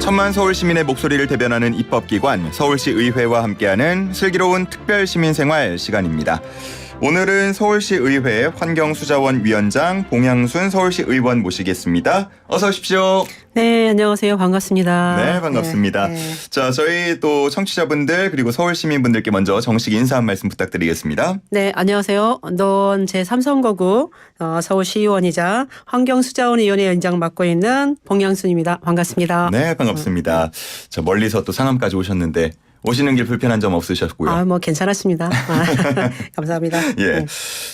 천만 서울 시민의 목소리를 대변하는 입법기관 서울시 의회와 함께하는 슬기로운 특별시민생활 시간입니다. 오늘은 서울시 의회 환경수자원 위원장 봉양순 서울시 의원 모시겠습니다. 어서 오십시오. 네, 안녕하세요. 반갑습니다. 네, 반갑습니다. 자, 저희 또 청취자분들 그리고 서울 시민분들께 먼저 정식 인사 한 말씀 부탁드리겠습니다. 네, 안녕하세요. 노원 제3선거구 서울시의원이자 환경수자원위원회 위원장 맡고 있는 봉양순입니다. 반갑습니다. 네, 반갑습니다. 저 멀리서 또 상암까지 오셨는데 오시는 길 불편한 점 없으셨고요. 뭐 괜찮았습니다. 감사합니다. 예. 네.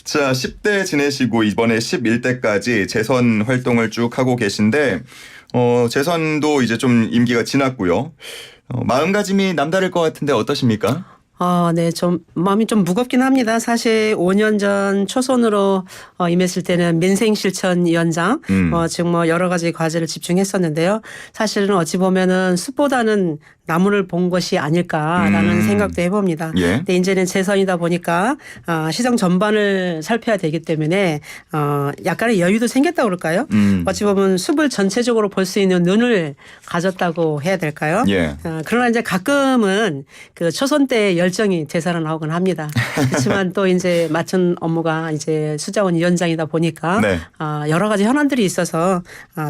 자, 10대 지내시고 이번에 11대까지 재선 활동을 쭉 하고 계신데 재선도 이제 좀 임기가 지났고요. 마음가짐이 남다를 것 같은데 어떠십니까? 네, 좀 마음이 좀 무겁긴 합니다. 사실 5년 전 초선으로 임했을 때는 민생실천위원장 지금 뭐 여러 가지 과제를 집중했었는데요. 사실은 어찌 보면은 숲보다는 나무를 본 것이 아닐까라는 생각도 해봅니다. 예. 근데 이제는 재선이다 보니까 시정 전반을 살펴야 되기 때문에 약간의 여유도 생겼다고 그럴까요? 어찌 보면 숲을 전체적으로 볼 수 있는 눈을 가졌다고 해야 될까요? 예. 그러나 이제 가끔은 그 초선 때 열정이 되살아나오곤 합니다. 그렇지만 또 이제 맡은 업무가 이제 수자원 위원장이다 보니까 네. 여러 가지 현안들이 있어서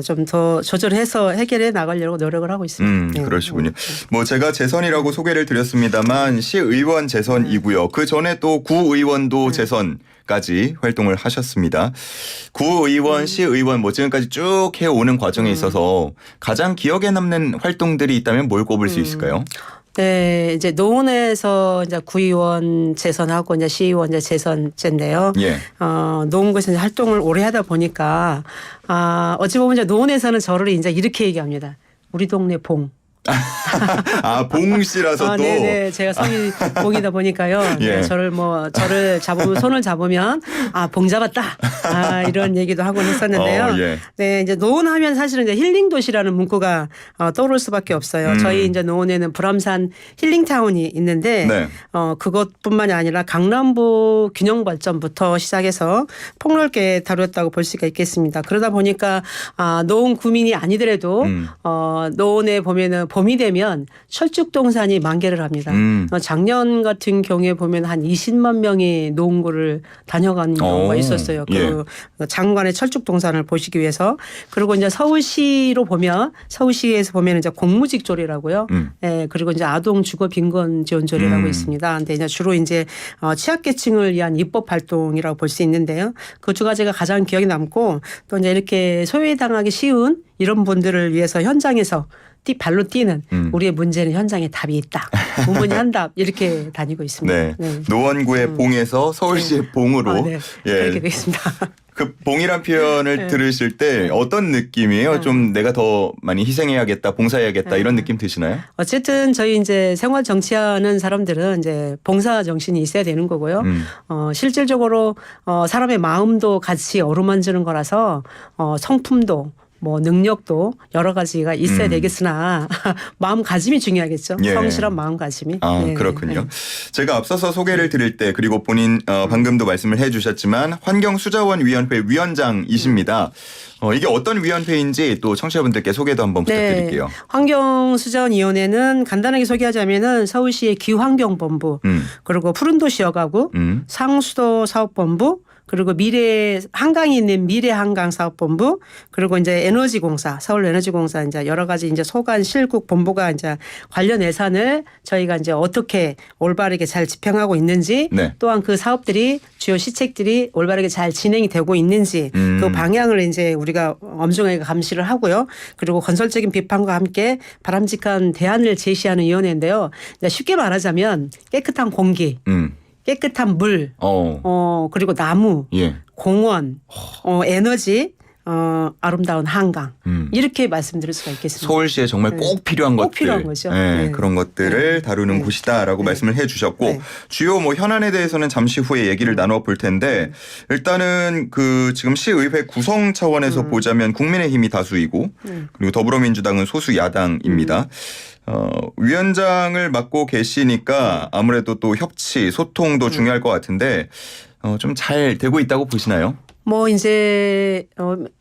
좀 더 조절해서 해결해 나가려고 노력을 하고 있습니다. 네. 그러시군요. 뭐 제가 재선이라고 소개를 드렸습니다만 시의원 재선이고요. 그 전에 또 구의원도 재선까지 활동을 하셨습니다. 구의원, 시의원 뭐 지금까지 쭉 해오는 과정에 있어서 가장 기억에 남는 활동들이 있다면 뭘 꼽을 수 있을까요? 네, 이제 노원에서 이제 구의원 재선하고 이제 시의원 이제 재선제인데요. 예. 노원구에서 이제 활동을 오래 하다 보니까 어찌 보면 이제 노원에서는 저를 이제 이렇게 얘기합니다. 우리 동네 봉. 봉 씨라서 또. 네네. 제가 성이 봉이다 보니까요. 예. 저를 잡으면, 손을 잡으면, 봉 잡았다. 이런 얘기도 하곤 했었는데요. 예. 네. 이제 노원 하면 사실은 이제 힐링 도시라는 문구가 떠오를 수밖에 없어요. 저희 이제 노원에는 불암산 힐링타운이 있는데, 네. 그것뿐만이 아니라 강남부 균형발전부터 시작해서 폭넓게 다뤘다고 볼 수가 있겠습니다. 그러다 보니까, 노원 구민이 아니더라도, 노원에 보면은 봄이 되면 철쭉동산이 만개를 합니다. 작년 같은 경우에 보면 한 20만 명이 노원구를 다녀간 경우가 있었어요. 그 장관의 철쭉동산을 보시기 위해서. 그리고 이제 서울시로 보면 서울시에서 보면 이제 공무직조례라고요. 네, 그리고 이제 아동 주거 빈곤 지원조례라고 있습니다. 근데 이제 주로 이제 취약계층을 위한 입법 활동이라고 볼 수 있는데요. 그 두 가지가 가장 기억에 남고 또 이제 이렇게 소외당하기 쉬운 이런 분들을 위해서 현장에서 발로 뛰는 우리의 문제는 현장에 답이 있다. 우문이 한답 이렇게 다니고 있습니다. 네. 네. 노원구의 봉에서 서울시의 봉으로. 네. 예. 그렇게 되겠습니다. 그 봉이란 표현을 들으실 때 어떤 느낌이에요? 좀 내가 더 많이 희생해야겠다, 봉사해야겠다 이런 느낌 드시나요? 어쨌든 저희 이제 생활 정치하는 사람들은 이제 봉사 정신이 있어야 되는 거고요. 실질적으로 사람의 마음도 같이 어루만지는 거라서 성품도 뭐 능력도 여러 가지가 있어야 되겠으나 마음가짐이 중요하겠죠. 예. 성실한 마음가짐이. 네. 그렇군요. 제가 앞서서 소개를 드릴 때 그리고 본인 방금도 말씀을 해주셨지만 환경수자원위원회 위원장이십니다. 이게 어떤 위원회인지 또 청취자분들께 소개도 한번 부탁드릴게요. 네. 환경수자원위원회는 간단하게 소개하자면은 서울시의 기후환경본부 그리고 푸른도시 여가구 상수도 사업본부 그리고 한강이 있는 미래한강사업본부 그리고 이제 에너지공사 서울에너지공사 이제 여러 가지 이제 소관 실국 본부가 이제 관련 예산을 저희가 이제 어떻게 올바르게 잘 집행하고 있는지 네. 또한 그 사업들이 주요 시책들이 올바르게 잘 진행이 되고 있는지 그 방향을 이제 우리가 엄중하게 감시를 하고요. 그리고 건설적인 비판과 함께 바람직한 대안을 제시하는 위원회인데요. 쉽게 말하자면 깨끗한 공기. 깨끗한 물, 그리고 나무, 예. 공원, 에너지, 아름다운 한강 이렇게 말씀드릴 수가 있겠습니다. 서울시에 정말 꼭 필요한 것들, 필요한 거죠. 네, 그런 것들을 다루는 곳이다라고 말씀을 해주셨고 주요 뭐 현안에 대해서는 잠시 후에 얘기를 나눠볼 텐데 일단은 그 지금 시의회 구성 차원에서 보자면 국민의힘이 다수이고 그리고 더불어민주당은 소수 야당입니다. 위원장을 맡고 계시니까 아무래도 또 협치, 소통도 중요할 것 같은데 좀 잘 되고 있다고 보시나요? 뭐 이제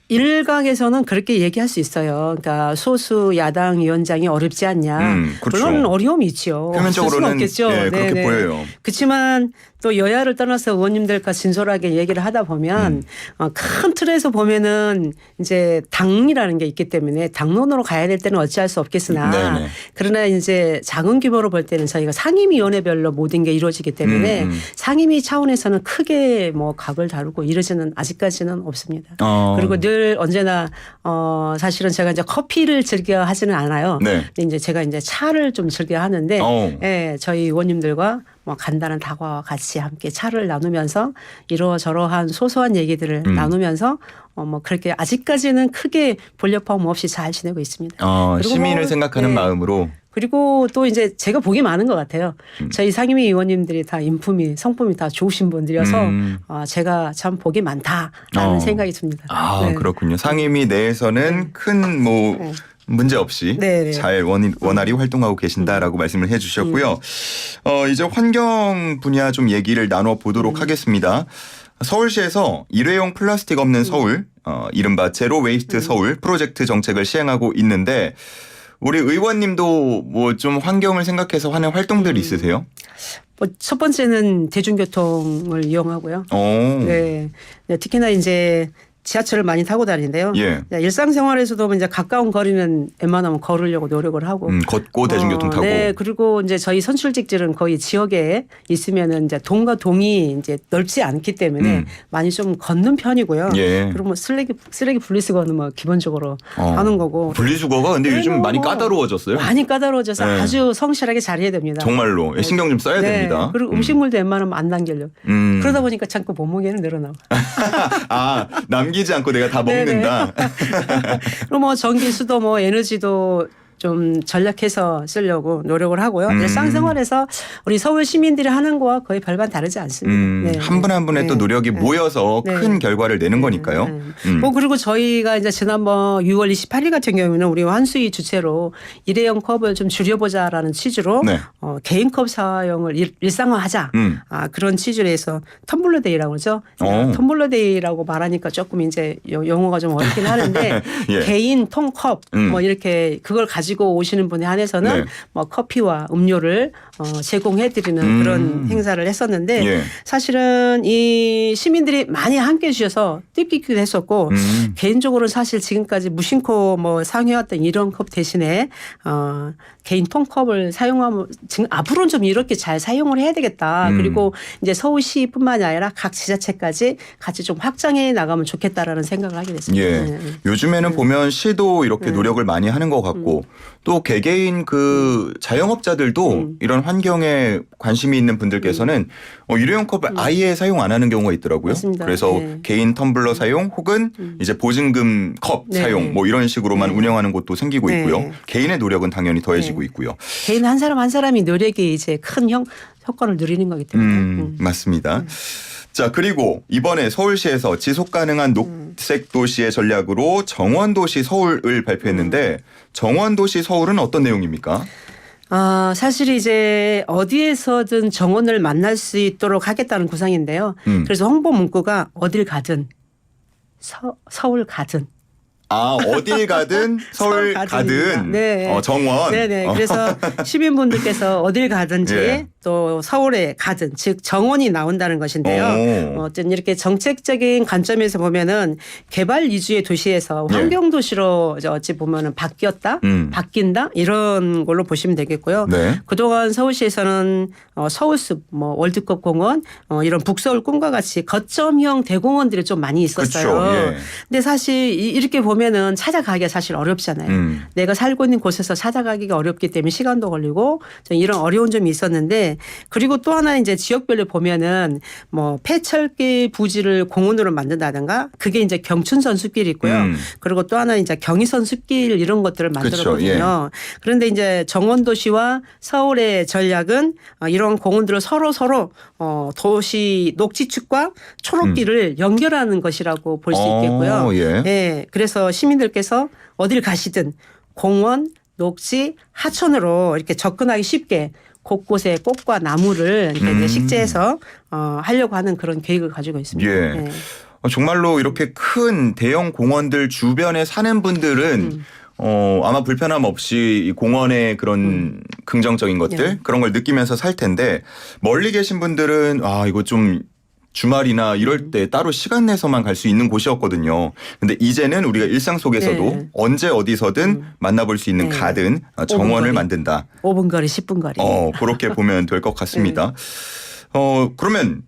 일각에서는 그렇게 얘기할 수 있어요. 그러니까 소수 야당 위원장이 어렵지 않냐. 그렇죠. 물론 어려움이 있죠. 표면적으로는 없겠죠. 예, 그렇게 네네. 보여요. 그렇지만 또 여야를 떠나서 의원님들과 진솔하게 얘기를 하다 보면 큰 틀에서 보면은 이제 당이라는 게 있기 때문에 당론으로 가야 될 때는 어찌할 수 없겠으나 네네. 그러나 이제 작은 규모로 볼 때는 저희가 상임위원회별로 모든 게 이루어지기 때문에 상임위 차원에서는 크게 뭐 각을 다루고 이러지는 아직까지는 없습니다. 그리고 늘 언제나 사실은 제가 이제 커피를 즐겨 하지는 않아요. 네. 근데 이제 제가 이제 차를 좀 즐겨 하는데 예, 저희 의원님들과 뭐 간단한 다과와 같이 함께 차를 나누면서 이러저러한 소소한 얘기들을 나누면서 뭐 그렇게 아직까지는 크게 볼륨감 없이 잘 지내고 있습니다. 그리고 시민을 뭐, 생각하는 네. 마음으로. 그리고 또 이제 제가 복이 많은 것 같아요. 저희 상임위 의원님들이 다 인품이 성품이 다 좋으신 분들이어서 제가 참 복이 많다라는 생각이 듭니다. 네. 그렇군요. 상임위 내에서는 큰 뭐 네. 문제 없이 네네. 잘 원활히 활동하고 계신다라고 말씀을 해주셨고요. 이제 환경 분야 좀 얘기를 나눠 보도록 하겠습니다. 서울시에서 일회용 플라스틱 없는 서울, 이른바 제로 웨이스트 서울 프로젝트 정책을 시행하고 있는데 우리 의원님도 뭐 좀 환경을 생각해서 하는 활동들 있으세요? 뭐 첫 번째는 대중교통을 이용하고요. 네. 네, 특히나 이제 지하철을 많이 타고 다니는데요. 예. 일상생활에서도 이제 가까운 거리는 웬만하면 걸으려고 노력을 하고. 걷고 대중교통 타고. 네. 그리고 이제 저희 선출직들은 거의 지역에 있으면은 이제 동과 동이 이제 넓지 않기 때문에 많이 좀 걷는 편이고요. 예. 그리고 뭐 쓰레기 분리수거는 뭐 기본적으로 하는 거고. 분리수거가 근데 네, 요즘 뭐 많이 까다로워졌어요. 많이 까다로워져서 네. 아주 성실하게 잘해야 됩니다. 정말로 신경 좀 써야 네. 됩니다. 그리고 음식물도 웬만하면 안 남기려고. 그러다 보니까 자꾸 몸무게는 늘어나고. 남기지 않고 내가 다 네네. 먹는다. 그리고 뭐 전기, 수도, 뭐 에너지도 좀 전략해서 쓰려고 노력을 하고요. 일상생활에서 우리 서울 시민들이 하는 거와 거의 별반 다르지 않습니다. 네. 한 분 한 분의 또 노력이 모여서 네. 큰 결과를 내는 거니까요. 뭐 그리고 저희가 이제 지난번 6월 28일 같은 경우에는 우리 환수위 주최로 일회용 컵을 좀 줄여보자라는 취지로 네. 개인 컵 사용을 일상화하자. 그런 취지로 해서 텀블러 데이라고 그러죠. 텀블러 데이라고 말하니까 조금 이제 용어가 좀 어렵긴 하는데 예. 개인 통컵 뭐 이렇게 그걸 가지고 오시는 분에 한해서는 네. 뭐 커피와 음료를 제공해드리는 그런 행사를 했었는데 예. 사실은 이 시민들이 많이 함께해 주셔서 뜻깊기도 했었고 개인적으로는 사실 지금까지 무심코 뭐 사용해왔던 이런 컵 대신에 개인 통컵을 사용하면 지금 앞으로는 좀 이렇게 잘 사용을 해야 되겠다. 그리고 이제 서울시뿐만이 아니라 각 지자체까지 같이 좀 확장해 나가면 좋겠다라는 생각을 하게 됐습니다. 예. 네. 요즘에는 보면 시도 이렇게 노력을 많이 하는 것 같고 또 개개인 그 자영업자들도 이런 환경에 관심이 있는 분들께서는 일회용 컵을 아예 사용 안 하는 경우가 있더라고요. 맞습니다. 그래서 네. 개인 텀블러 사용 혹은 이제 보증금 컵 네. 사용 뭐 이런 식으로만 운영하는 곳도 생기고 네. 있고요. 개인의 노력은 당연히 더해지고 있고요. 개인 한 사람 한 사람이 노력이 이제 큰 효과를 누리는 거기 때문에. 맞습니다. 자, 그리고 이번에 서울시에서 지속 가능한 녹색 도시의 전략으로 정원도시 서울을 발표했는데 정원도시 서울은 어떤 내용입니까? 사실 이제 어디에서든 정원을 만날 수 있도록 하겠다는 구상인데요. 그래서 홍보 문구가 어딜 가든 서울 가든. 어딜 가든 서울 서울 가든 가든입니다. 네. 정원. 네네. 그래서 시민분들께서 어딜 가든지 예. 또 서울에 가든 즉 정원이 나온다는 것인데요. 어쨌든 이렇게 정책적인 관점에서 보면은 개발 위주의 도시에서 환경 도시로 어찌 보면은 바뀐다 이런 걸로 보시면 되겠고요. 네. 그동안 서울시에서는 서울숲, 뭐 월드컵 공원 이런 북서울 꿈과 같이 거점형 대공원들이 좀 많이 있었어요. 그렇죠. 예. 근데 사실 이렇게 보면은 찾아가기가 사실 어렵잖아요. 내가 살고 있는 곳에서 찾아가기가 어렵기 때문에 시간도 걸리고 이런 어려운 점이 있었는데 그리고 또 하나 이제 지역별로 보면은 뭐 폐철길 부지를 공원으로 만든다든가 그게 이제 경춘선 숲길이 있고요. 그리고 또 하나 이제 경의선 숲길 이런 것들을 만들었거든요. 그렇죠. 예. 그런데 이제 정원도시와 서울의 전략은 이런 공원들을 서로 도시 녹지축과 초록길을 연결하는 것이라고 볼 수 있겠고요. 예. 네, 그래서 시민들께서 어딜 가시든 공원, 녹지, 하천으로 이렇게 접근하기 쉽게 곳곳에 꽃과 나무를 이렇게 식재해서 하려고 하는 그런 계획을 가지고 있습니다. 예. 네. 정말로 이렇게 큰 대형 공원들 주변에 사는 분들은 아마 불편함 없이 이 공원의 그런 긍정적인 것들 네. 그런 걸 느끼면서 살 텐데 멀리 계신 분들은 이거 좀 주말이나 이럴 때 따로 시간 내서만 갈 수 있는 곳이었거든요. 근데 이제는 우리가 일상 속에서도 네. 언제 어디서든 만나볼 수 있는 네. 가든 5분 정원을 거리. 만든다. 5분 거리, 10분 거리. 그렇게 보면 될 것 같습니다. 그러면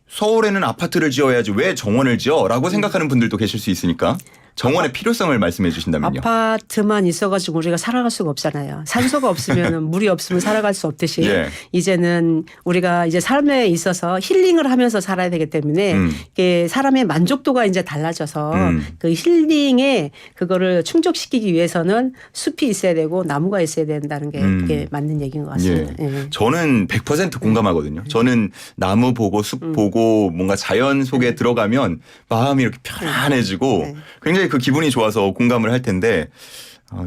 서울에는 아파트를 지어야지 왜 정원을 지어? 라고 생각하는 분들도 계실 수 있으니까 정원의 필요성을 말씀해 주신다면요. 아파트만 있어가지고 우리가 살아갈 수가 없잖아요. 산소가 없으면 물이 없으면 살아갈 수 없듯이 예. 이제는 우리가 이제 삶에 있어서 힐링을 하면서 살아야 되기 때문에 이게 사람의 만족도가 이제 달라져서 그 힐링에 그거를 충족시키기 위해서는 숲이 있어야 되고 나무가 있어야 된다는 게 이게 맞는 얘기인 것 같습니다. 예. 저는 100% 공감하거든요. 저는 나무 보고 숲 보고 뭔가 자연 속에 들어가면 마음이 이렇게 편안해지고 굉장히 그 기분이 좋아서 공감을 할 텐데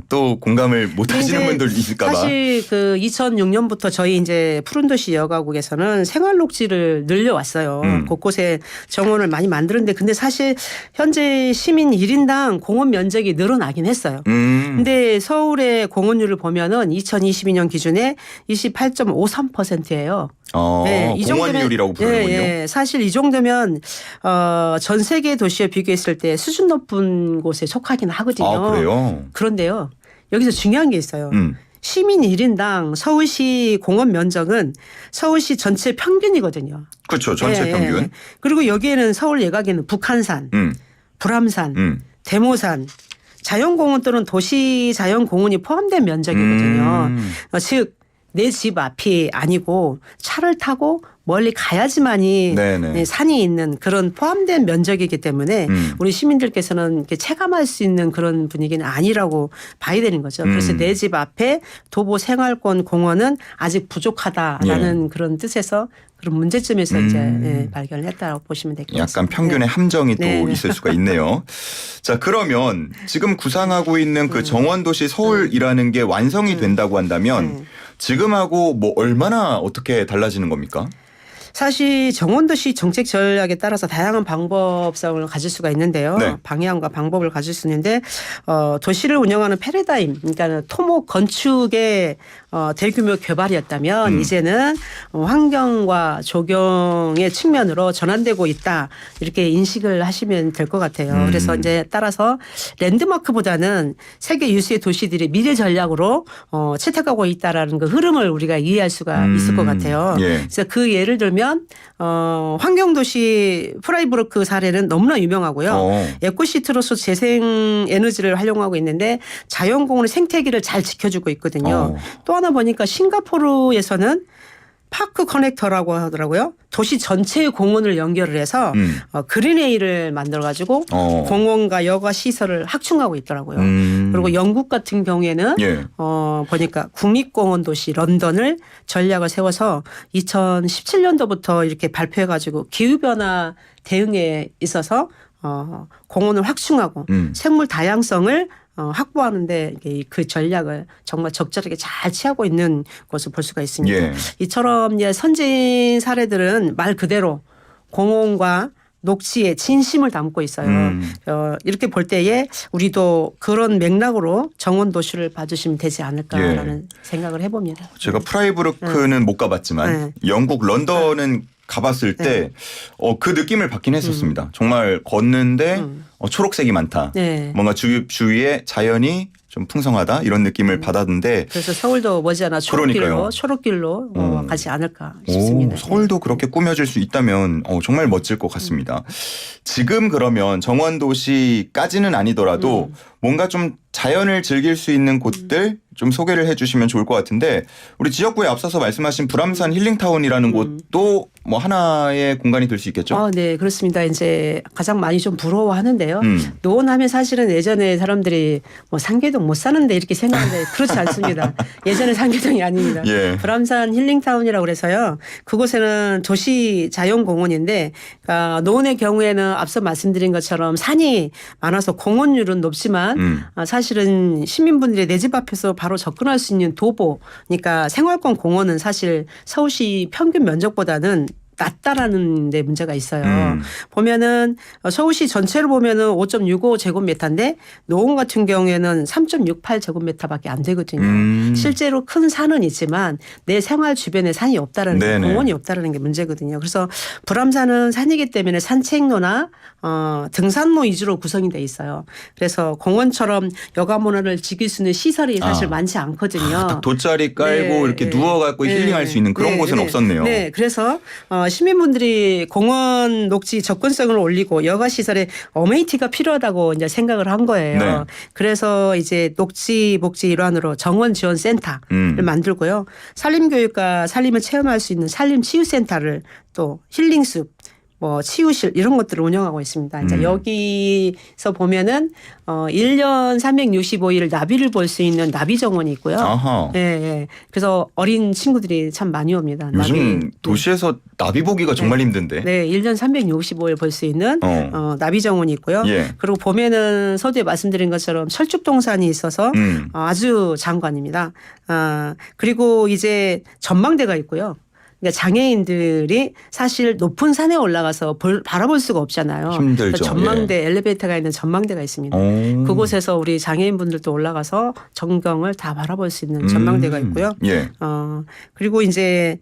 또 공감을 못 하시는 분들 있을까 봐. 사실 그 2006년부터 저희 이제 푸른도시 여가국에서는 생활녹지를 늘려왔어요. 곳곳에 정원을 많이 만드는데 근데 사실 현재 시민 1인당 공원 면적이 늘어나긴 했어요. 근데 서울의 공원율을 보면은 2022년 기준에 28.53%예요. 공원율이라고 부르는군요. 사실 이 정도면 전 세계 도시에 비교했을 때 수준 높은 곳에 속하긴 하거든요. 그래요? 그런데요. 여기서 중요한 게 있어요. 시민 1인당 서울시 공원 면적은 서울시 전체 평균이거든요. 그렇죠. 전체 평균. 그리고 여기에는 서울 예각에는 북한산, 불암산, 대모산, 자연공원 또는 도시자연공원이 포함된 면적이거든요. 즉 내 집 앞이 아니고 차를 타고 멀리 가야지만이 네네. 산이 있는 그런 포함된 면적이기 때문에 우리 시민들께서는 이렇게 체감할 수 있는 그런 분위기는 아니라고 봐야 되는 거죠. 그래서 내 집 앞에 도보 생활권 공원은 아직 부족하다라는 그런 뜻에서 그런 문제점에서 이제 발견을 했다고 보시면 될 것 같습니다. 약간 평균의 함정이 또 네. 있을 수가 있네요. 자, 그러면 지금 구상하고 있는 그 정원도시 서울이라는 게 완성이 된다고 한다면 지금하고 뭐 얼마나 어떻게 달라지는 겁니까? 사실 정원도시 정책 전략에 따라서 다양한 방법성을 가질 수가 있는데요. 네. 방향과 방법을 가질 수 있는데 도시를 운영하는 패러다임, 그러니까 토목 건축의 대규모 개발이었다면 이제는 환경과 조경의 측면으로 전환되고 있다 이렇게 인식을 하시면 될 것 같아요. 그래서 이제 따라서 랜드마크보다는 세계 유수의 도시들이 미래 전략으로 채택하고 있다라는 그 흐름을 우리가 이해할 수가 있을 것 같아요. 예. 그래서 그 예를 들면 환경도시 프라이부르크 사례는 너무나 유명하고요. 에코시티로서 재생 에너지를 활용하고 있는데 자연공원의 생태계를 잘 지켜주고 있거든요. 또 하나 보니까 싱가포르에서는 파크 커넥터라고 하더라고요. 도시 전체의 공원을 연결을 해서 그린웨이를 만들어가지고 공원과 여가 시설을 확충하고 있더라고요. 그리고 영국 같은 경우에는 보니까 국립공원 도시 런던을 전략을 세워서 2017년도부터 이렇게 발표해가지고 기후변화 대응에 있어서 공원을 확충하고 생물 다양성을 확보하는데 그 전략을 정말 적절하게 잘 취하고 있는 것을 볼 수가 있습니다. 예. 이처럼 이제 선진 사례들은 말 그대로 공원과 녹지에 진심을 담고 있어요. 이렇게 볼 때에 우리도 그런 맥락으로 정원 도시를 봐주시면 되지 않을까라는 생각을 해봅니다. 제가 프라이부르크는 못 가봤지만 영국 런던은 가봤을 때 그 느낌을 받긴 했었습니다. 정말 걷는데 초록색이 많다. 뭔가 주위에 자연이 좀 풍성하다 이런 느낌을 받았는데 그래서 서울도 머지않아 초록길로 가지 않을까 싶습니다. 서울도 그렇게 꾸며질 수 있다면 정말 멋질 것 같습니다. 지금 그러면 정원도시까지는 아니더라도 뭔가 좀 자연을 즐길 수 있는 곳들 좀 소개를 해 주시면 좋을 것 같은데 우리 지역구에 앞서서 말씀하신 불암산 힐링타운이라는 곳도 뭐 하나의 공간이 될 수 있겠죠? 네, 그렇습니다. 이제 가장 많이 좀 부러워하는데요. 노원하면 사실은 예전에 사람들이 뭐 상계동 못 사는데 이렇게 생각하는데 그렇지 않습니다. 예전에 상계동이 아닙니다. 불암산 힐링타운이라고 그래서요. 그곳에는 도시 자연공원인데 노원의 경우에는 앞서 말씀드린 것처럼 산이 많아서 공원율은 높지만 사실은 시민분들이 내 집 앞에서 바로 접근할 수 있는 도보, 그러니까 생활권 공원은 사실 서울시 평균 면적보다는 낮다라는 데 문제가 있어요. 보면은 서울시 전체를 보면은 5.65 제곱미터인데 노원 같은 경우에는 3.68 제곱미터밖에 안 되거든요. 실제로 큰 산은 있지만 내 생활 주변에 산이 없다라는 게, 공원이 없다라는 게 문제거든요. 그래서 불암산은 산이기 때문에 산책로나 등산로 위주로 구성이 돼 있어요. 그래서 공원처럼 여가 문화를 즐길 수 있는 시설이 사실 많지 않거든요. 딱 돗자리 깔고 이렇게 누워갖고 힐링할 수 있는 그런 곳은 없었네요. 네, 그래서 시민분들이 공원 녹지 접근성을 올리고 여가 시설에 어메니티가 필요하다고 이제 생각을 한 거예요. 네. 그래서 이제 녹지 복지 일환으로 정원 지원 센터를 만들고요. 산림교육과 산림을 체험할 수 있는 산림치유센터를 또 힐링숲 뭐 치유실 이런 것들을 운영하고 있습니다. 이제 여기서 보면은 1년 365일 나비를 볼 수 있는 나비 정원이 있고요. 아하. 예, 예. 그래서 어린 친구들이 참 많이 옵니다. 요즘 도시에서 나비 보기가 정말 힘든데. 네, 1년 365일 볼 수 있는 나비 정원이 있고요. 예. 그리고 보면은 서두에 말씀드린 것처럼 철쭉동산이 있어서 아주 장관입니다. 그리고 이제 전망대가 있고요. 그러니까 장애인들이 사실 높은 산에 올라가서 바라볼 수가 없잖아요. 힘들죠. 전망대 엘리베이터가 있는 전망대가 있습니다. 그곳에서 우리 장애인분들도 올라가서 전경을 다 바라볼 수 있는 전망대가 있고요. 예. 그리고 이제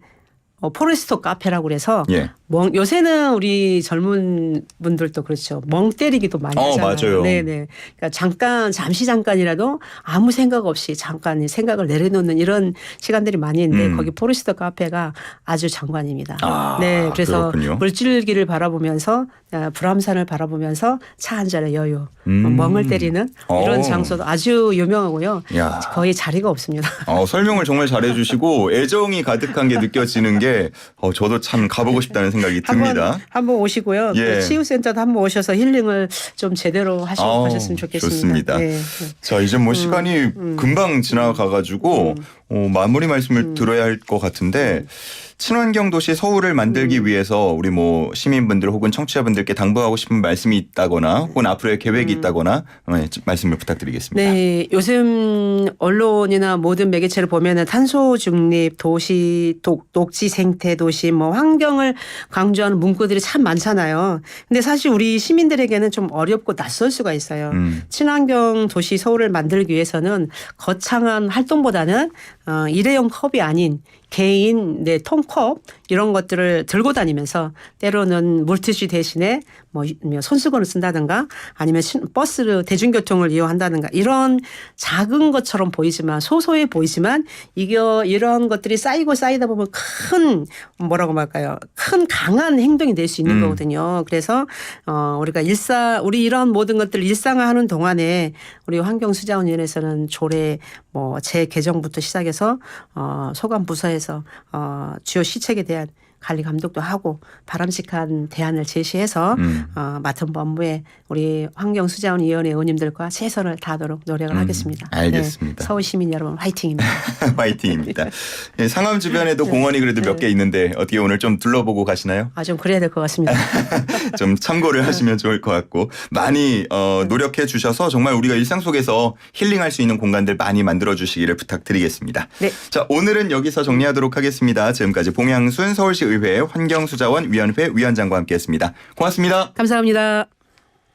포레스토 카페라고 그래서 예. 요새는 우리 젊은 분들도 그렇죠. 멍 때리기도 많이 하잖아요. 맞아요. 네네. 그러니까 잠시 잠깐이라도 아무 생각 없이 잠깐 생각을 내려놓는 이런 시간들이 많이 있는데 거기 포레스토 카페가 아주 장관입니다. 네, 그래서 그렇군요. 물줄기를 바라보면서 불암산을 바라보면서 차 한 잔의 여유, 멍을 때리는 이런 장소도 아주 유명하고요. 야. 거의 자리가 없습니다. 설명을 정말 잘해주시고 애정이 가득한 게 느껴지는 게 저도 참 가보고 싶다는 생각이 듭니다. 한번 오시고요. 예. 치유센터도 한번 오셔서 힐링을 좀 제대로 하셨으면 좋겠습니다. 좋습니다. 네. 자, 이제 뭐 시간이 금방 지나가가지고 마무리 말씀을 들어야 할 것 같은데 친환경 도시 서울을 만들기 위해서 우리 뭐 시민분들 혹은 청취자분들께 당부하고 싶은 말씀이 있다거나 혹은 앞으로의 계획이 있다거나 말씀을 부탁드리겠습니다. 네, 요즘 언론이나 모든 매개체를 보면은 탄소 중립 도시, 녹지 생태 도시, 뭐 환경을 강조하는 문구들이 참 많잖아요. 근데 사실 우리 시민들에게는 좀 어렵고 낯설 수가 있어요. 친환경 도시 서울을 만들기 위해서는 거창한 활동보다는 일회용 컵이 아닌 개인 통컵 이런 것들을 들고 다니면서 때로는 물티슈 대신에 뭐 손수건을 쓴다든가 아니면 버스를 대중교통을 이용한다든가 이런 작은 것처럼 보이지만 소소해 보이지만 이런 것들이 쌓이다 보면 큰 뭐라고 말까요? 큰 강한 행동이 될 수 있는 거거든요. 그래서 우리가 우리 이런 모든 것들을 일상화하는 동안에 우리 환경수자원위원회에서는 조례 뭐 재개정부터 시작해서 소관 부서에서 주요 시책에 대한 관리 감독도 하고 바람직한 대안을 제시해서 맡은 법무에 우리 환경수자원위원회 의원님들과 최선을 다하도록 노력을 하겠습니다. 알겠습니다. 네, 서울 시민 여러분 화이팅입니다. 화이팅입니다. 네, 상암 주변에도 공원이 그래도 몇 개 있는데 어떻게 오늘 좀 둘러보고 가시나요? 좀 그래야 될 것 같습니다. 좀 참고를 하시면 좋을 것 같고 많이 노력해 주셔서 정말 우리가 일상 속에서 힐링할 수 있는 공간들 많이 만들어 주시기를 부탁드리겠습니다. 네. 자, 오늘은 여기서 정리하도록 하겠습니다. 지금까지 봉양순 서울시 의회 환경수자원 위원회 위원장과 함께했습니다. 고맙습니다. 감사합니다.